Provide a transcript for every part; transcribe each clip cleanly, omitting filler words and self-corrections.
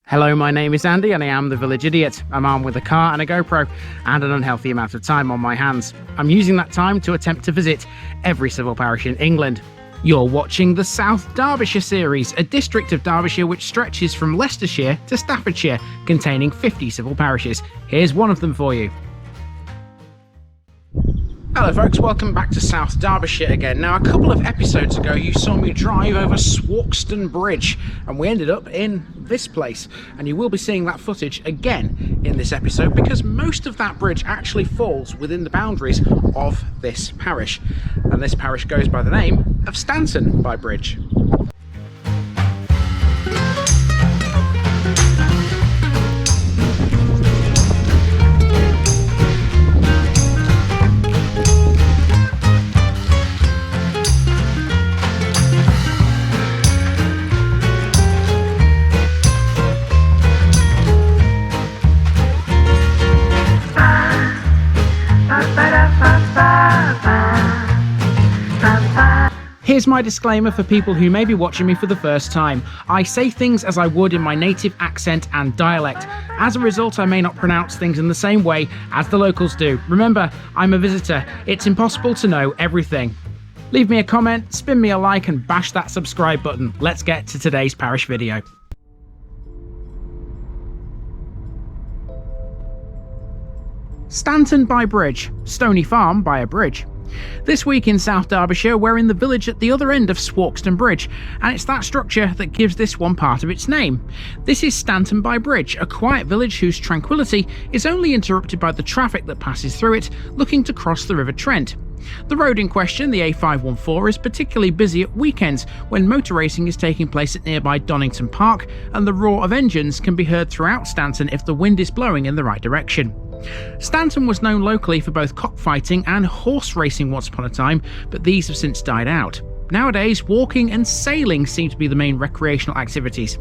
Hello, my name is Andy and I am the Village Idiot. I'm armed with a car and a GoPro and an unhealthy amount of time on my hands. I'm using that time to attempt to visit every civil parish in England. You're watching the South Derbyshire series, a district of Derbyshire which stretches from Leicestershire to Staffordshire, containing 50 civil parishes. Here's one of them for you. Hello folks, welcome back to South Derbyshire again. Now, a couple of episodes ago you saw me drive over Swarkestone Bridge and we ended up in this place, and you will be seeing that footage again in this episode because most of that bridge actually falls within the boundaries of this parish, and this parish goes by the name of Stanton by Bridge. Here's my disclaimer for people who may be watching me for the first time. I say things as I would in my native accent and dialect. As a result, I may not pronounce things in the same way as the locals do. Remember, I'm a visitor. It's impossible to know everything. Leave me a comment, spin me a like, and bash that subscribe button. Let's get to today's parish video. Stanton by Bridge, Stony Farm by a bridge. This week in South Derbyshire, we're in the village at the other end of Swarkestone Bridge, and it's that structure that gives this one part of its name. This is Stanton by Bridge, a quiet village whose tranquillity is only interrupted by the traffic that passes through it looking to cross the River Trent. The road in question, the A514, is particularly busy at weekends when motor racing is taking place at nearby Donington Park, and the roar of engines can be heard throughout Stanton if the wind is blowing in the right direction. Stanton was known locally for both cockfighting and horse racing once upon a time, but these have since died out. Nowadays, walking and sailing seem to be the main recreational activities.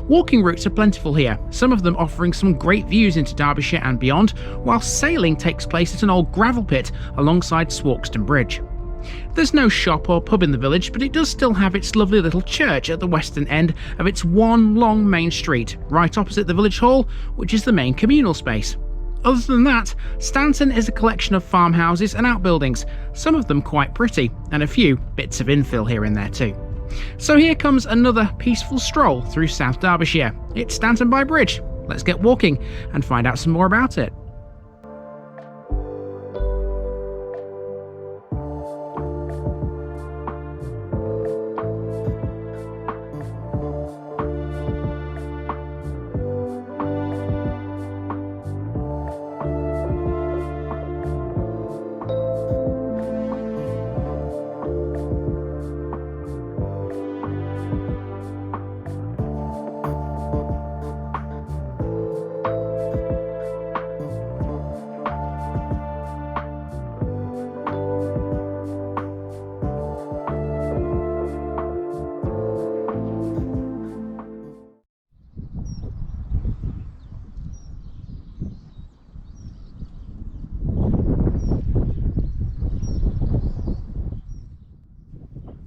Walking routes are plentiful here, some of them offering some great views into Derbyshire and beyond, while sailing takes place at an old gravel pit alongside Swarkestone Bridge. There's no shop or pub in the village, but it does still have its lovely little church at the western end of its one long main street, right opposite the village hall, which is the main communal space. Other than that, Stanton is a collection of farmhouses and outbuildings, some of them quite pretty, and a few bits of infill here and there too. So here comes another peaceful stroll through South Derbyshire. It's Stanton by Bridge. Let's get walking and find out some more about it.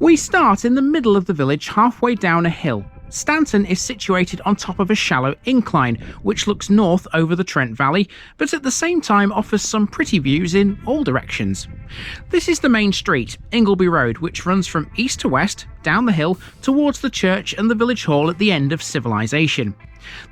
We start in the middle of the village, halfway down a hill. Stanton is situated on top of a shallow incline, which looks north over the Trent Valley, but at the same time offers some pretty views in all directions. This is the main street, Ingleby Road, which runs from east to west, down the hill, towards the church and the village hall at the end of civilization.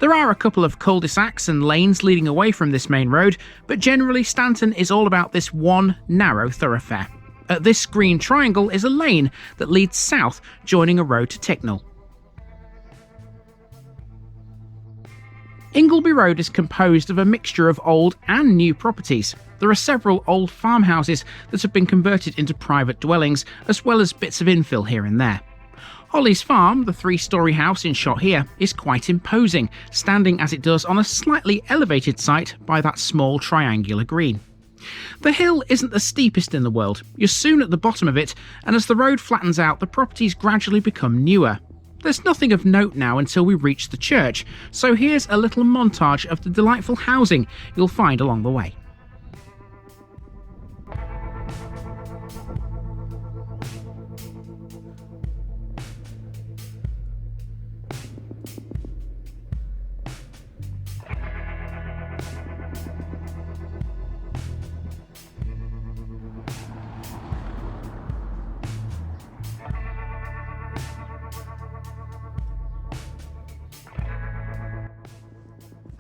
There are a couple of cul-de-sacs and lanes leading away from this main road, but generally Stanton is all about this one narrow thoroughfare. At this green triangle is a lane that leads south, joining a road to Ticknell. Ingleby Road is composed of a mixture of old and new properties. There are several old farmhouses that have been converted into private dwellings, as well as bits of infill here and there. Holly's Farm, the three-storey house in shot here, is quite imposing, standing as it does on a slightly elevated site by that small triangular green. The hill isn't the steepest in the world. You're soon at the bottom of it, and as the road flattens out, the properties gradually become newer. There's nothing of note now until we reach the church, so here's a little montage of the delightful housing you'll find along the way.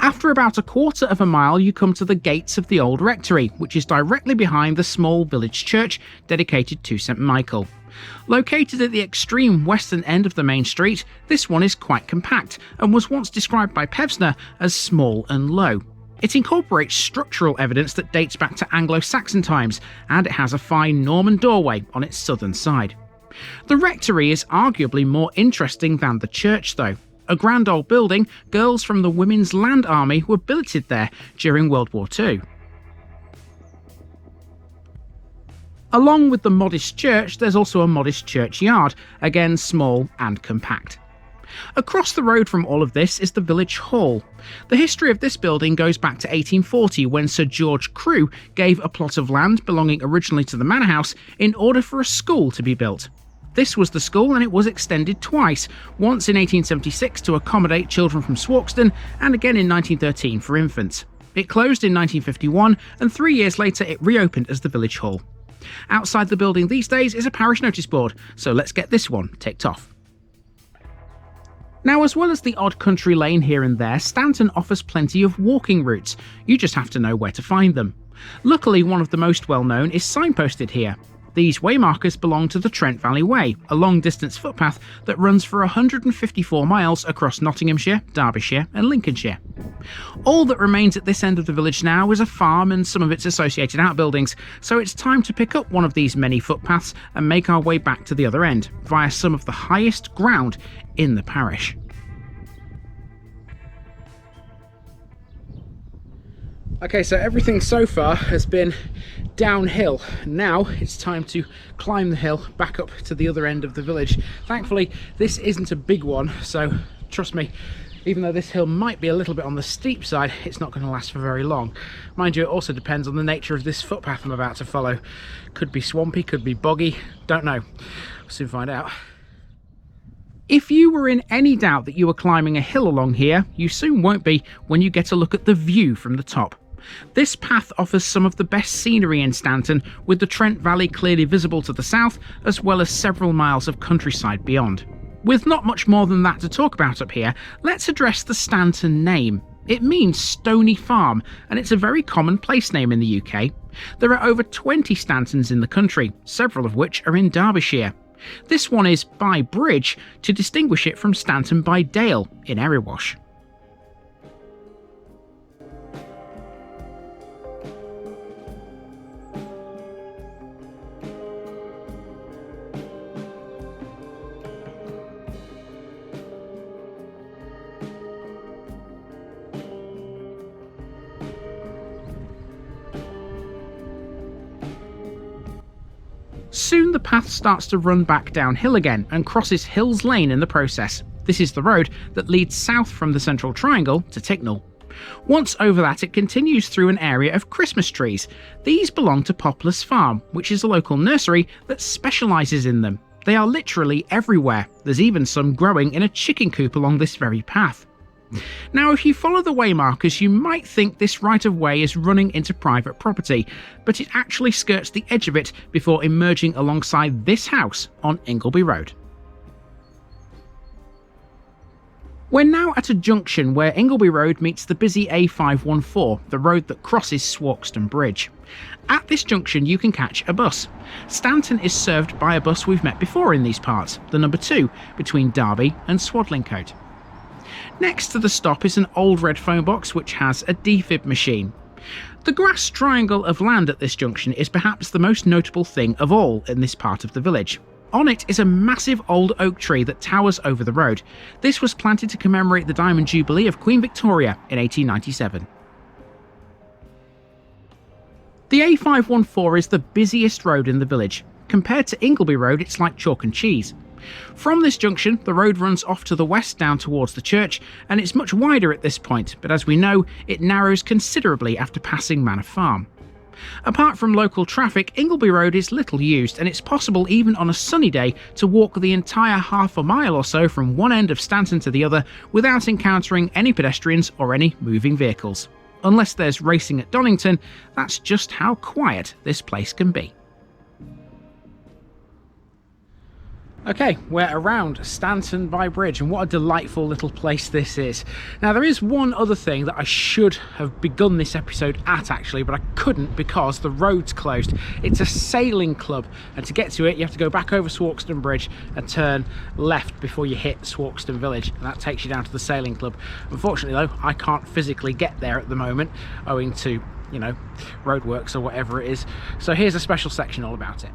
After about a quarter of a mile you come to the gates of the old rectory, which is directly behind the small village church dedicated to St Michael. Located at the extreme western end of the main street, this one is quite compact and was once described by Pevsner as small and low. It incorporates structural evidence that dates back to Anglo-Saxon times, and it has a fine Norman doorway on its southern side. The rectory is arguably more interesting than the church though. A grand old building, girls from the Women's Land Army were billeted there during World War II. Along with the modest church, there's also a modest churchyard, again small and compact. Across the road from all of this is the village hall. The history of this building goes back to 1840 when Sir George Crewe gave a plot of land belonging originally to the manor house in order for a school to be built. This was the school and it was extended twice, once in 1876 to accommodate children from Swarkestone and again in 1913 for infants. It closed in 1951 and 3 years later it reopened as the village hall. Outside the building these days is a parish notice board, so let's get this one ticked off. Now, as well as the odd country lane here and there, Stanton offers plenty of walking routes. You just have to know where to find them. Luckily, one of the most well-known is signposted here. These waymarkers belong to the Trent Valley Way, a long-distance footpath that runs for 154 miles across Nottinghamshire, Derbyshire and Lincolnshire. All that remains at this end of the village now is a farm and some of its associated outbuildings, so it's time to pick up one of these many footpaths and make our way back to the other end, via some of the highest ground in the parish. Okay, so everything so far has been downhill. Now it's time to climb the hill back up to the other end of the village. Thankfully, this isn't a big one, so trust me, even though this hill might be a little bit on the steep side, it's not going to last for very long. Mind you, it also depends on the nature of this footpath I'm about to follow. Could be swampy, could be boggy, don't know. We'll soon find out. If you were in any doubt that you were climbing a hill along here, you soon won't be when you get a look at the view from the top. This path offers some of the best scenery in Stanton, with the Trent Valley clearly visible to the south, as well as several miles of countryside beyond. With not much more than that to talk about up here, let's address the Stanton name. It means Stony Farm, and it's a very common place name in the UK. There are over 20 Stantons in the country, several of which are in Derbyshire. This one is by Bridge to distinguish it from Stanton by Dale in Erewash. Soon the path starts to run back downhill again and crosses Hills Lane in the process. This is the road that leads south from the Central Triangle to Ticknall. Once over that, it continues through an area of Christmas trees. These belong to Poplar's Farm, which is a local nursery that specialises in them. They are literally everywhere. There's even some growing in a chicken coop along this very path. Now, if you follow the waymarkers, you might think this right-of-way is running into private property, but it actually skirts the edge of it before emerging alongside this house on Ingleby Road. We're now at a junction where Ingleby Road meets the busy A514, the road that crosses Swarkestone Bridge. At this junction you can catch a bus. Stanton is served by a bus we've met before in these parts, the number 2, between Derby and Swadlincote. Next to the stop is an old red phone box which has a defib machine. The grass triangle of land at this junction is perhaps the most notable thing of all in this part of the village. On it is a massive old oak tree that towers over the road. This was planted to commemorate the Diamond Jubilee of Queen Victoria in 1897. The A514 is the busiest road in the village. Compared to Ingleby Road, it's like chalk and cheese. From this junction, the road runs off to the west down towards the church, and it's much wider at this point, but as we know, it narrows considerably after passing Manor Farm. Apart from local traffic, Ingleby Road is little used, and it's possible even on a sunny day to walk the entire half a mile or so from one end of Stanton to the other without encountering any pedestrians or any moving vehicles. Unless there's racing at Donington, that's just how quiet this place can be. Okay, we're around Stanton by Bridge, and what a delightful little place this is. Now, there is one other thing that I should have begun this episode at actually, but I couldn't because the road's closed. It's a sailing club, and to get to it you have to go back over Swarkestone Bridge and turn left before you hit Swarkestone Village, and that takes you down to the sailing club. Unfortunately though, I can't physically get there at the moment owing to, you know, roadworks or whatever it is. So here's a special section all about it.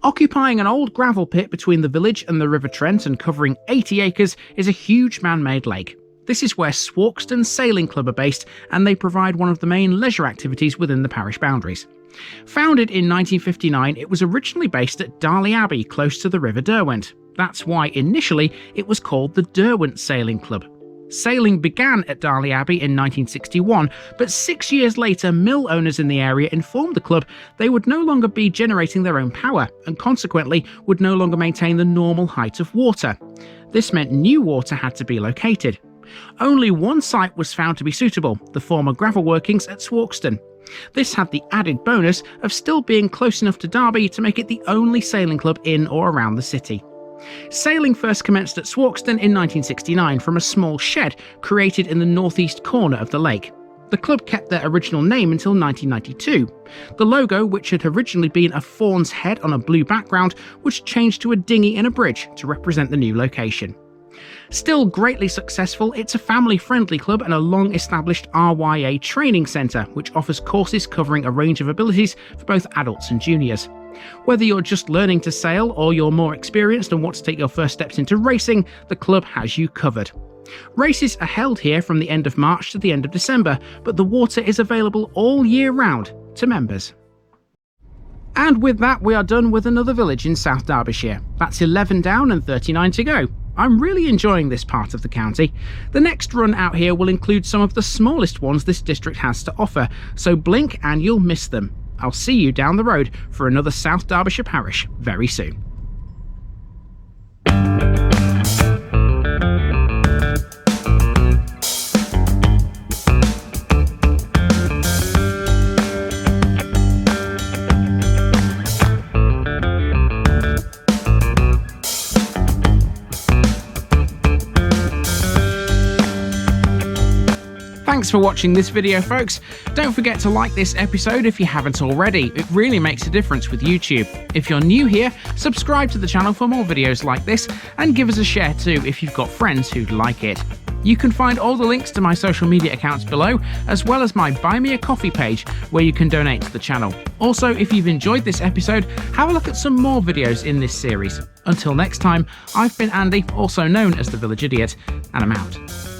Occupying an old gravel pit between the village and the River Trent and covering 80 acres is a huge man-made lake. This is where Swarkestone Sailing Club are based, and they provide one of the main leisure activities within the parish boundaries. Founded in 1959, it was originally based at Darley Abbey, close to the River Derwent. That's why initially it was called the Derwent Sailing Club. Sailing began at Darley Abbey in 1961, but 6 years later mill owners in the area informed the club they would no longer be generating their own power, and consequently would no longer maintain the normal height of water. This meant new water had to be located. Only one site was found to be suitable, the former gravel workings at Swarkestone. This had the added bonus of still being close enough to Derby to make it the only sailing club in or around the city. Sailing first commenced at Swarkestone in 1969 from a small shed created in the northeast corner of the lake. The club kept their original name until 1992. The logo, which had originally been a fawn's head on a blue background, was changed to a dinghy and a bridge to represent the new location. Still greatly successful, it's a family-friendly club and a long-established RYA training centre, which offers courses covering a range of abilities for both adults and juniors. Whether you're just learning to sail or you're more experienced and want to take your first steps into racing, the club has you covered. Races are held here from the end of March to the end of December, but the water is available all year round to members. And with that, we are done with another village in South Derbyshire. That's 11 down and 39 to go. I'm really enjoying this part of the county. The next run out here will include some of the smallest ones this district has to offer, so blink and you'll miss them. I'll see you down the road for another South Derbyshire parish very soon. Thanks for watching this video, folks. Don't forget to like this episode if you haven't already. It really makes a difference with YouTube. If you're new here, subscribe to the channel for more videos like this, and give us a share too if you've got friends who'd like it. You can find all the links to my social media accounts below, as well as my Buy Me a Coffee page where you can donate to the channel. Also, if you've enjoyed this episode, have a look at some more videos in this series. Until next time, I've been Andy, also known as the Village Idiot, and I'm out.